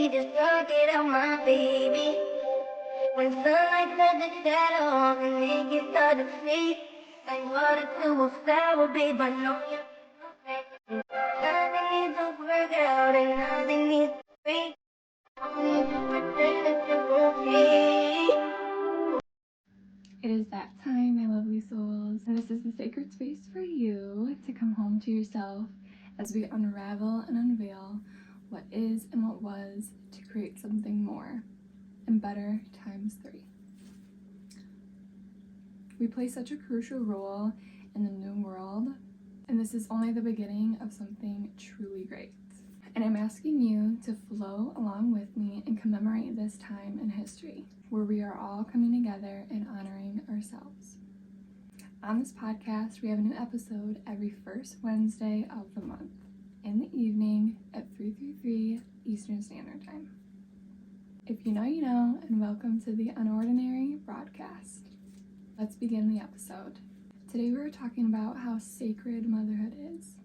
baby, just go get out my baby. When sunlight turns to shadow and it gets hard to see, like water to a flower, babe, I know you. Nothing needs to work out and nothing needs to break. Only to pretend that you're okay. It is that time, my lovely souls, and this is the sacred space for you to come home to yourself as we unravel and unveil what is and what was to create something more and better times 3. We play such a crucial role in the new world, and this is only the beginning of something truly great. And I'm asking you to flow along with me and commemorate this time in history where we are all coming together and honoring ourselves. On this podcast, we have a new episode every first Wednesday of the month in the evening at 3:33 Eastern Standard Time. If you know, you know, and welcome to the Unordinary broadcast. Let's begin the episode. Today we're talking about how sacred motherhood is.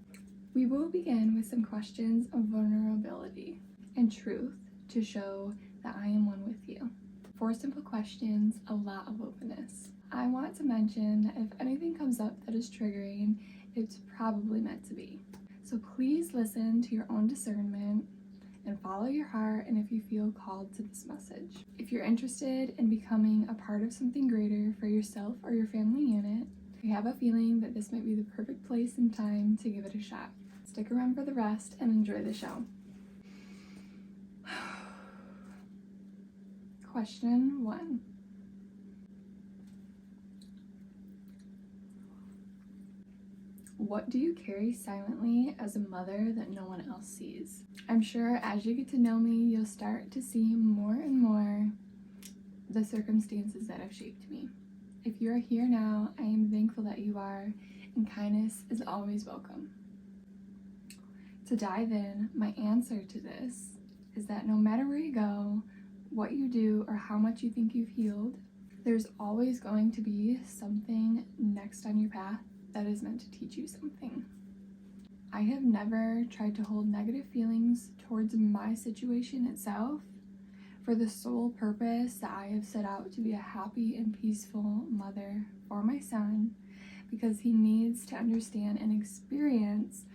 We will begin with some questions of vulnerability and truth to show that I am one with you. 4 simple questions, a lot of openness. I want to mention that if anything comes up that is triggering, it's probably meant to be. So please listen to your own discernment and follow your heart, and if you feel called to this message. If you're interested in becoming a part of something greater for yourself or your family unit, I have a feeling that this might be the perfect place and time to give it a shot. Stick around for the rest and enjoy the show. Question 1. What do you carry silently as a mother that no one else sees? I'm sure as you get to know me, you'll start to see more and more the circumstances that have shaped me. If you are here now, I am thankful that you are, and kindness is always welcome. To dive in, my answer to this is that no matter where you go, what you do, or how much you think you've healed, there's always going to be something next on your path that is meant to teach you something. I have never tried to hold negative feelings towards my situation itself for the sole purpose that I have set out to be a happy and peaceful mother for my son, because he needs to understand and experience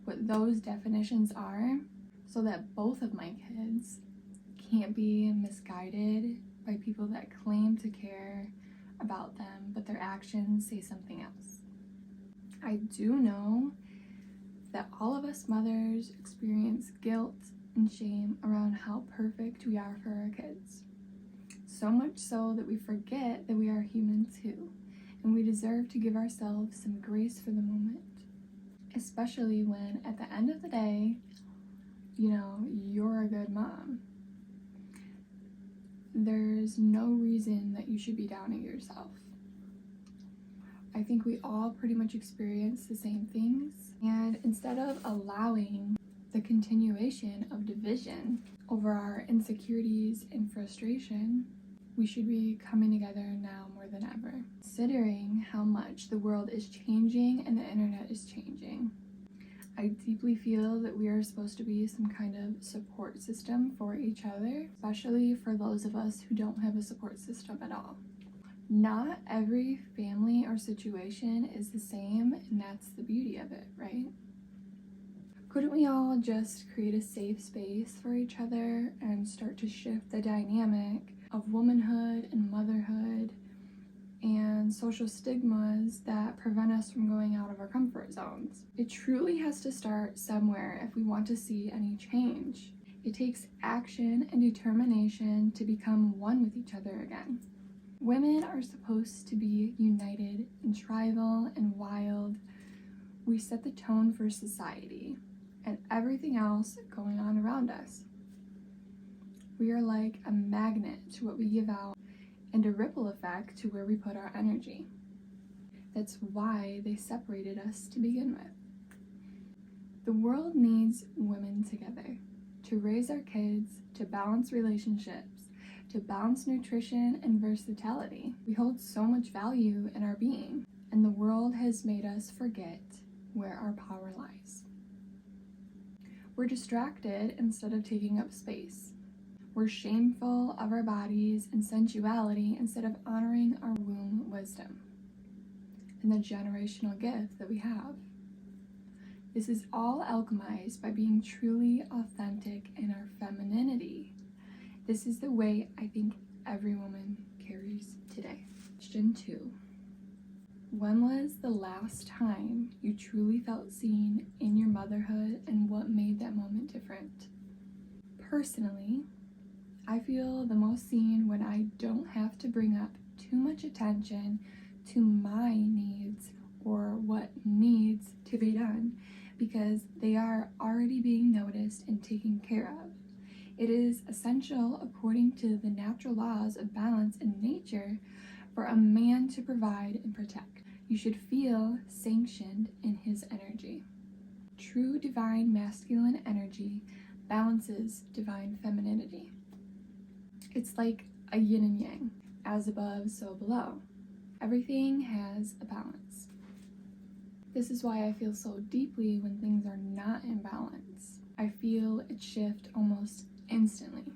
what those definitions are so that both of my kids can't be misguided by people that claim to care about them, but their actions say something else. I do know that all of us mothers experience guilt and shame around how perfect we are for our kids. So much so that we forget that we are human too, and we deserve to give ourselves some grace for the moment, especially when at the end of the day, you're a good mom. There's no reason that you should be down on yourself. I think we all pretty much experience the same things, and instead of allowing the continuation of division over our insecurities and frustration, we should be coming together now more than ever, considering how much the world is changing and the internet is changing. I deeply feel that we are supposed to be some kind of support system for each other, especially for those of us who don't have a support system at all. Not every family or situation is the same, and that's the beauty of it, right? Couldn't we all just create a safe space for each other and start to shift the dynamic of womanhood and motherhood and social stigmas that prevent us from going out of our comfort zones? It truly has to start somewhere if we want to see any change. It takes action and determination to become one with each other again. Women are supposed to be united and tribal and wild. We set the tone for society and everything else going on around us. We are like a magnet to what we give out and a ripple effect to where we put our energy. That's why they separated us to begin with. The world needs women together to raise our kids, to balance relationships, to balance nutrition and versatility. We hold so much value in our being, and the world has made us forget where our power lies. We're distracted instead of taking up space. We're shameful of our bodies and sensuality instead of honoring our womb wisdom and the generational gift that we have. This is all alchemized by being truly authentic in our femininity. This is the way I think every woman carries today. Question 2. When was the last time you truly felt seen in your motherhood, and what made that moment different? Personally, I feel the most seen when I don't have to bring up too much attention to my needs or what needs to be done, because they are already being noticed and taken care of. It is essential, according to the natural laws of balance in nature, for a man to provide and protect. You should feel sanctioned in his energy. True divine masculine energy balances divine femininity. It's like a yin and yang, as above, so below. Everything has a balance. This is why I feel so deeply when things are not in balance. I feel it shift almost instantly.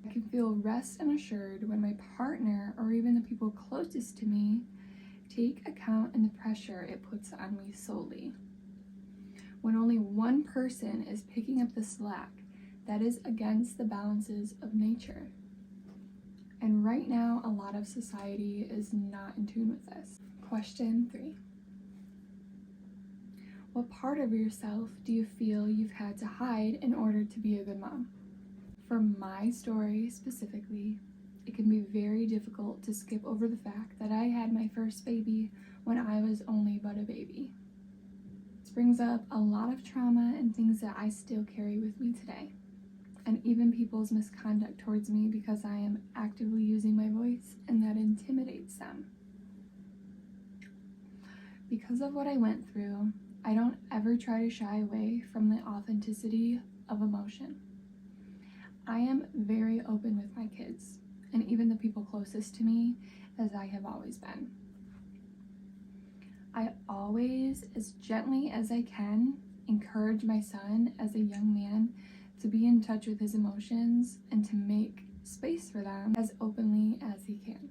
I can feel rest and assured when my partner or even the people closest to me take account in the pressure it puts on me solely. When only one person is picking up the slack, that is against the balances of nature. And right now, a lot of society is not in tune with this. Question 3. What part of yourself do you feel you've had to hide in order to be a good mom? For my story specifically, it can be very difficult to skip over the fact that I had my first baby when I was only but a baby. This brings up a lot of trauma and things that I still carry with me today, and even people's misconduct towards me because I am actively using my voice, and that intimidates them. Because of what I went through, I don't ever try to shy away from the authenticity of emotion. I am very open with my kids, and even the people closest to me, as I have always been. I always, as gently as I can, encourage my son as a young man to be in touch with his emotions and to make space for them as openly as he can.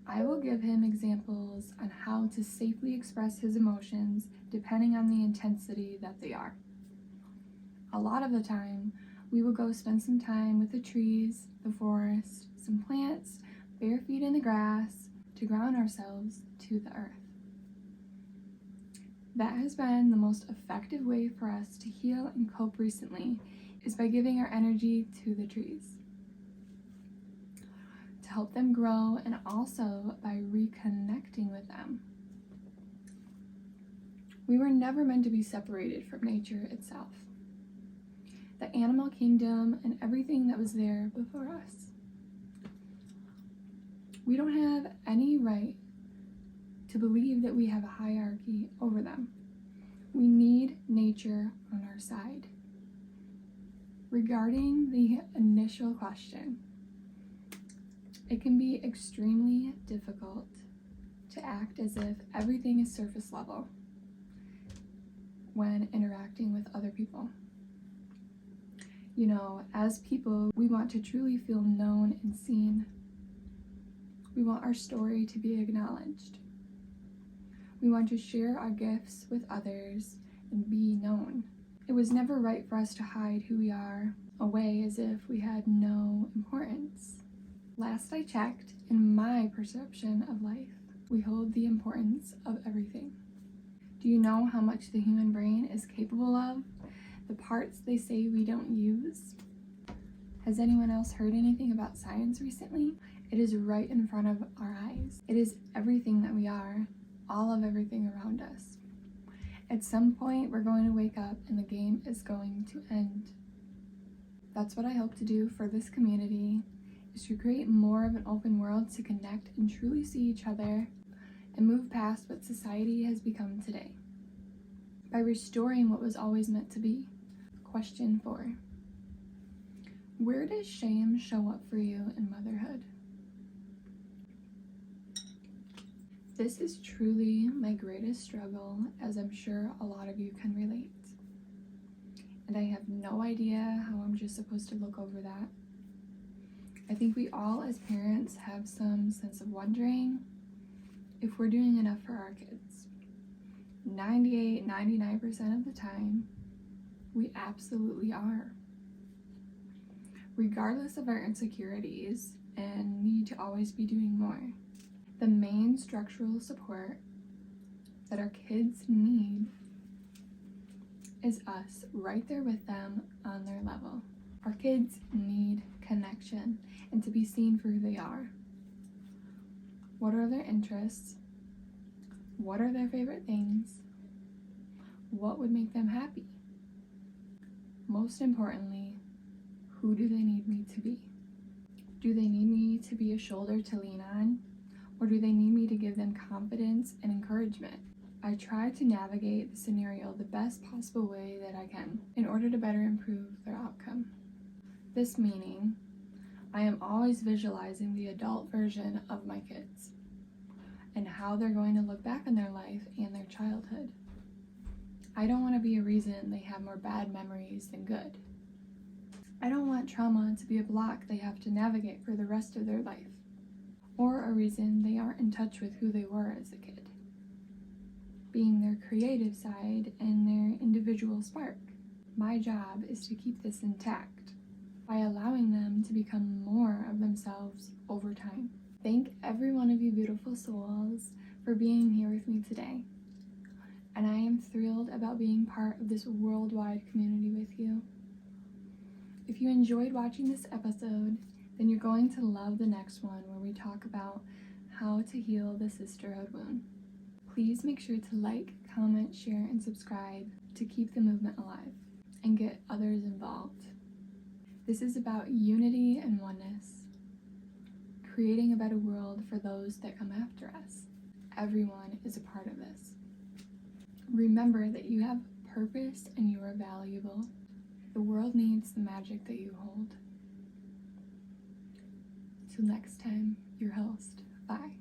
I will give him examples on how to safely express his emotions depending on the intensity that they are. A lot of the time, we will go spend some time with the trees, the forest, some plants, bare feet in the grass, to ground ourselves to the earth. That has been the most effective way for us to heal and cope recently, is by giving our energy to the trees, to help them grow, and also by reconnecting with them. We were never meant to be separated from nature itself, the animal kingdom and everything that was there before us. We don't have any right to believe that we have a hierarchy over them. We need nature on our side. Regarding the initial question, it can be extremely difficult to act as if everything is surface level when interacting with other people. You know, as people, we want to truly feel known and seen. We want our story to be acknowledged. We want to share our gifts with others and be known. It was never right for us to hide who we are away as if we had no importance. Last I checked, in my perception of life, we hold the importance of everything. Do you know how much the human brain is capable of? The parts they say we don't use? Has anyone else heard anything about science recently? It is right in front of our eyes. It is everything that we are, all of everything around us. At some point, we're going to wake up and the game is going to end. That's what I hope to do for this community, is to create more of an open world to connect and truly see each other and move past what society has become today by restoring what was always meant to be. Question 4. Where does shame show up for you in motherhood? This is truly my greatest struggle, as I'm sure a lot of you can relate. and I have no idea how I'm just supposed to look over that. I think we all as parents have some sense of wondering if we're doing enough for our kids. 99% of the time, we absolutely are. Regardless of our insecurities and need to always be doing more, the main structural support that our kids need is us right there with them on their level. Our kids need connection and to be seen for who they are. What are their interests? What are their favorite things? What would make them happy? Most importantly, who do they need me to be? Do they need me to be a shoulder to lean on? Or do they need me to give them confidence and encouragement? I try to navigate the scenario the best possible way that I can in order to better improve their outcome. This meaning, I am always visualizing the adult version of my kids and how they're going to look back on their life and their childhood. I don't want to be a reason they have more bad memories than good. I don't want trauma to be a block they have to navigate for the rest of their life, or a reason they aren't in touch with who they were as a kid, being their creative side and their individual spark. My job is to keep this intact by allowing them to become more of themselves over time. Thank every one of you beautiful souls for being here with me today. And I am thrilled about being part of this worldwide community with you. If you enjoyed watching this episode, then you're going to love the next one where we talk about how to heal the sisterhood wound. Please make sure to like, comment, share, and subscribe to keep the movement alive and get others involved. This is about unity and oneness, creating a better world for those that come after us. Everyone is a part of this. Remember that you have purpose and you are valuable. The world needs the magic that you hold. Till next time, your host. Bye.